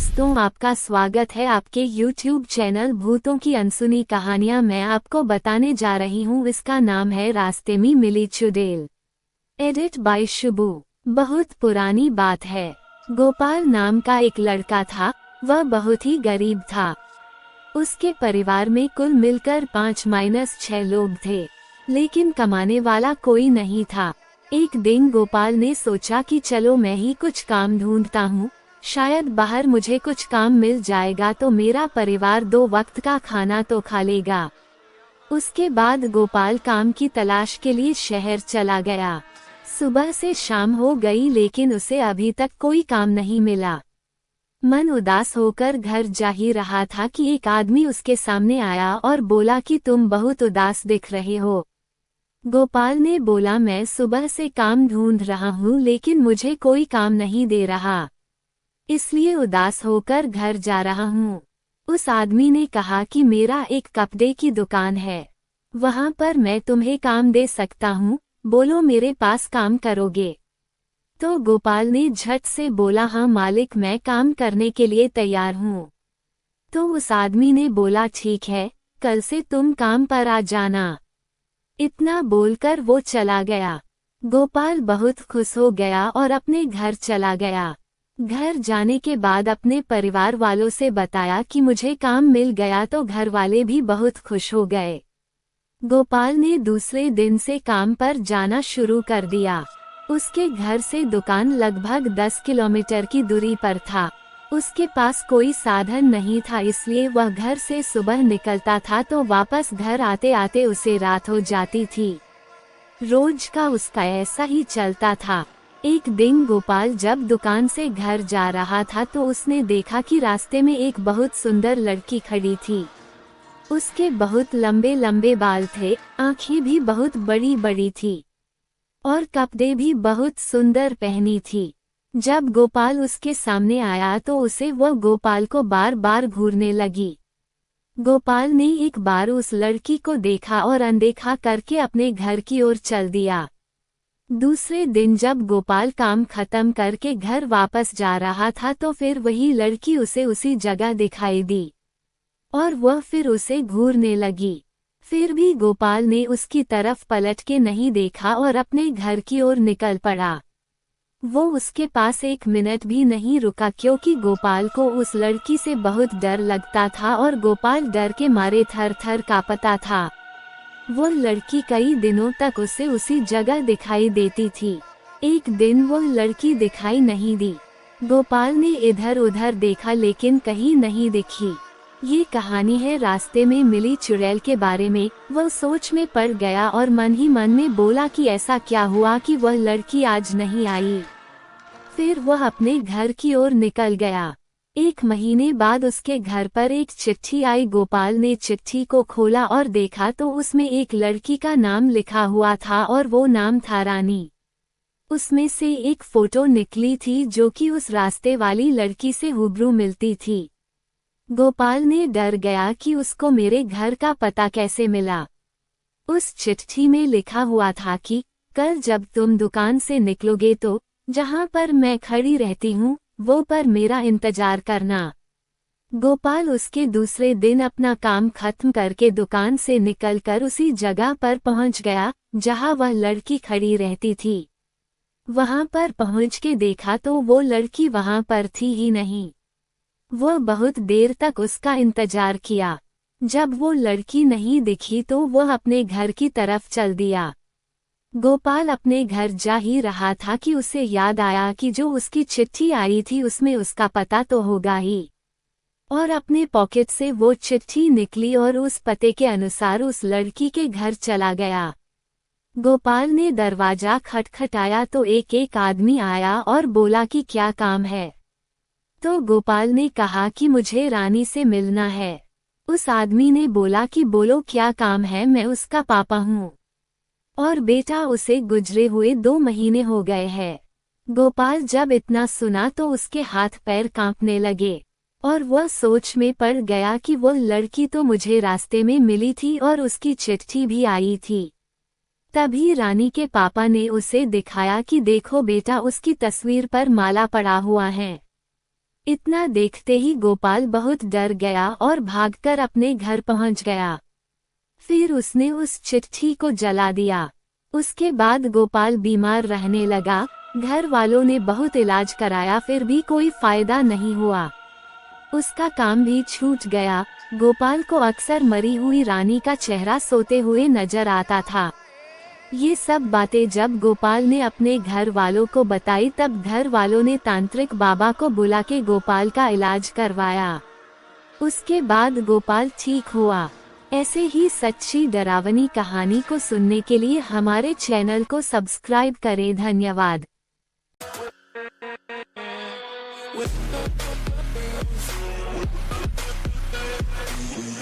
दोस्तों, आपका स्वागत है आपके YouTube चैनल भूतों की अनसुनी कहानियां। मैं आपको बताने जा रही हूँ, इसका नाम है रास्ते में मिली चुड़ैल। Edit bye Shubhu. बहुत पुरानी बात है। गोपाल नाम का एक लड़का था। वह बहुत ही गरीब था। उसके परिवार में कुल मिलकर 5-6 लोग थे, लेकिन कमाने वाला कोई नहीं था। एक दिन गोपाल ने सोचा कि चलो मैं ही कुछ काम ढूंढता हूँ, शायद बाहर मुझे कुछ काम मिल जाएगा तो मेरा परिवार 2 वक्त का खाना तो खा लेगा। उसके बाद गोपाल काम की तलाश के लिए शहर चला गया। सुबह से शाम हो गई, लेकिन उसे अभी तक कोई काम नहीं मिला। मन उदास होकर घर जा ही रहा था कि एक आदमी उसके सामने आया और बोला कि तुम बहुत उदास दिख रहे हो। गोपाल ने बोला, मैं सुबह से काम ढूंढ रहा हूँ, लेकिन मुझे कोई काम नहीं दे रहा, इसलिए उदास होकर घर जा रहा हूँ। उस आदमी ने कहा कि मेरा एक कपड़े की दुकान है, वहाँ पर मैं तुम्हें काम दे सकता हूँ, बोलो मेरे पास काम करोगे? तो गोपाल ने झट से बोला, हाँ मालिक, मैं काम करने के लिए तैयार हूँ। तो उस आदमी ने बोला, ठीक है, कल से तुम काम पर आ जाना। इतना बोलकर वो चला गया। गोपाल बहुत खुश हो गया और अपने घर चला गया। घर जाने के बाद अपने परिवार वालों से बताया कि मुझे काम मिल गया, तो घर वाले भी बहुत खुश हो गए। गोपाल ने दूसरे दिन से काम पर जाना शुरू कर दिया। उसके घर से दुकान लगभग 10 किलोमीटर की दूरी पर था। उसके पास कोई साधन नहीं था, इसलिए वह घर से सुबह निकलता था तो वापस घर आते आते उसे रात हो जाती थी। रोज का उसका ऐसा ही चलता था। एक दिन गोपाल जब दुकान से घर जा रहा था तो उसने देखा कि रास्ते में एक बहुत सुंदर लड़की खड़ी थी। उसके बहुत लंबे लंबे बाल थे, आँखें भी बहुत बड़ी बड़ी थी और कपड़े भी बहुत सुंदर पहनी थी। जब गोपाल उसके सामने आया तो उसे वह गोपाल को बार बार घूरने लगी। गोपाल ने एक बार उस लड़की को देखा और अनदेखा करके अपने घर की ओर चल दिया। दूसरे दिन जब गोपाल काम खत्म करके घर वापस जा रहा था तो फिर वही लड़की उसे उसी जगह दिखाई दी और वह फिर उसे घूरने लगी। फिर भी गोपाल ने उसकी तरफ पलट के नहीं देखा और अपने घर की ओर निकल पड़ा। वो उसके पास 1 मिनट भी नहीं रुका, क्योंकि गोपाल को उस लड़की से बहुत डर लगता था और गोपाल डर के मारे थर थर कांपता था। वो लड़की कई दिनों तक उसे उसी जगह दिखाई देती थी। एक दिन वो लड़की दिखाई नहीं दी। गोपाल ने इधर उधर देखा, लेकिन कहीं नहीं दिखी। ये कहानी है रास्ते में मिली चुड़ैल के बारे में। वह सोच में पड़ गया और मन ही मन में बोला कि ऐसा क्या हुआ कि वह लड़की आज नहीं आई। फिर वह अपने घर की ओर निकल गया। 1 महीने बाद उसके घर पर एक चिट्ठी आई। गोपाल ने चिट्ठी को खोला और देखा तो उसमें एक लड़की का नाम लिखा हुआ था और वो नाम था रानी। उसमें से एक फोटो निकली थी जो कि उस रास्ते वाली लड़की से हुबरू मिलती थी। गोपाल ने डर गया कि उसको मेरे घर का पता कैसे मिला। उस चिट्ठी में लिखा हुआ था कि कल जब तुम दुकान से निकलोगे तो जहां पर मैं खड़ी रहती हूँ वो पर मेरा इंतजार करना। गोपाल उसके दूसरे दिन अपना काम खत्म करके दुकान से निकलकर उसी जगह पर पहुंच गया जहां वह लड़की खड़ी रहती थी। वहां पर पहुंच के देखा तो वो लड़की वहां पर थी ही नहीं। वह बहुत देर तक उसका इंतजार किया। जब वो लड़की नहीं दिखी तो वह अपने घर की तरफ चल दिया। गोपाल अपने घर जा ही रहा था कि उसे याद आया कि जो उसकी चिट्ठी आई थी उसमें उसका पता तो होगा ही। और अपने पॉकेट से वो चिट्ठी निकली और उस पते के अनुसार उस लड़की के घर चला गया। गोपाल ने दरवाजा खटखटाया तो एक आदमी आया और बोला कि क्या काम है। तो गोपाल ने कहा कि मुझे रानी से मिलना है। उस आदमी ने बोला कि बोलो क्या काम है, मैं उसका पापा हूँ और बेटा उसे गुजरे हुए 2 महीने हो गए हैं। गोपाल जब इतना सुना तो उसके हाथ पैर कांपने लगे और वह सोच में पड़ गया कि वो लड़की तो मुझे रास्ते में मिली थी और उसकी चिट्ठी भी आई थी। तभी रानी के पापा ने उसे दिखाया कि देखो बेटा, उसकी तस्वीर पर माला पड़ा हुआ है। इतना देखते ही गोपाल बहुत डर गया और भागकर अपने घर पहुंच गया। फिर उसने उस चिट्ठी को जला दिया। उसके बाद गोपाल बीमार रहने लगा। घर वालों ने बहुत इलाज कराया, फिर भी कोई फायदा नहीं हुआ। उसका काम भी छूट गया। गोपाल को अक्सर मरी हुई रानी का चेहरा सोते हुए नजर आता था। ये सब बातें जब गोपाल ने अपने घर वालों को बताई, तब घर वालों ने तांत्रिक बाबा को बुला के गोपाल का इलाज करवाया। उसके बाद गोपाल ठीक हुआ। ऐसे ही सच्ची डरावनी कहानी को सुनने के लिए हमारे चैनल को सब्सक्राइब करें। धन्यवाद।